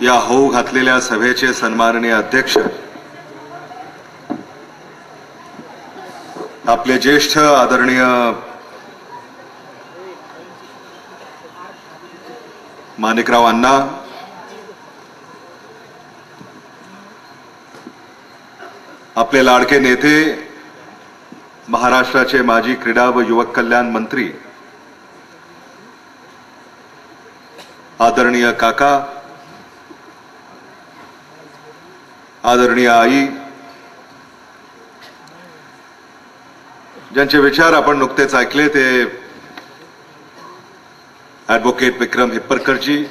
या होऊ घातलेल्या सभेचे सन्माननीय अध्यक्ष, आपले ज्येष्ठ आदरणीय माणिकराव अण्णा, आपले लाडके नेते, महाराष्ट्राचे माजी क्रीडा व युवक कल्याण मंत्री आदरणीय काका, आदरणीय आई, ज्यांचे विचार आपण नुकतेच ऐकले ते ॲडव्होकेट विक्रम हिप्परकरजी,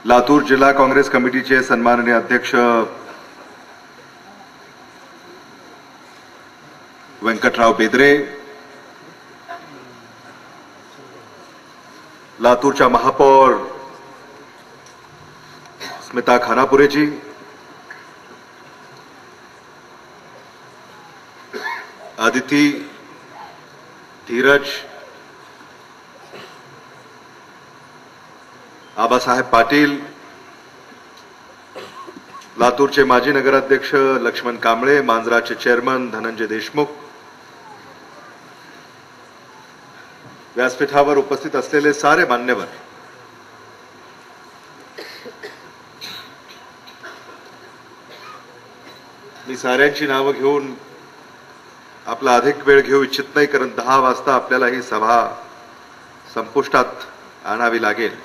लातूर जिल्हा काँग्रेस कमिटीचे सन्माननीय अध्यक्ष व्यंकटराव बेदरे, लातूरच्या महापौर स्मिता खानापुरेजी, आदिती, धीरज, आबासाहेब पाटील, लातूरचे माजी नगराध्यक्ष लक्ष्मण कांबळे, मांजराचे चेअरमन धनंजय देशमुख, व्यासपीठावर उपस्थित असलेले सारे मान्यवर, मी साऱ्यांची नावं घेऊन आपला अधिक वेळ घेऊ इच्छित नाही, कारण 10 वाजता आपल्याला ही सभा संपुष्टात आणावी लागेल.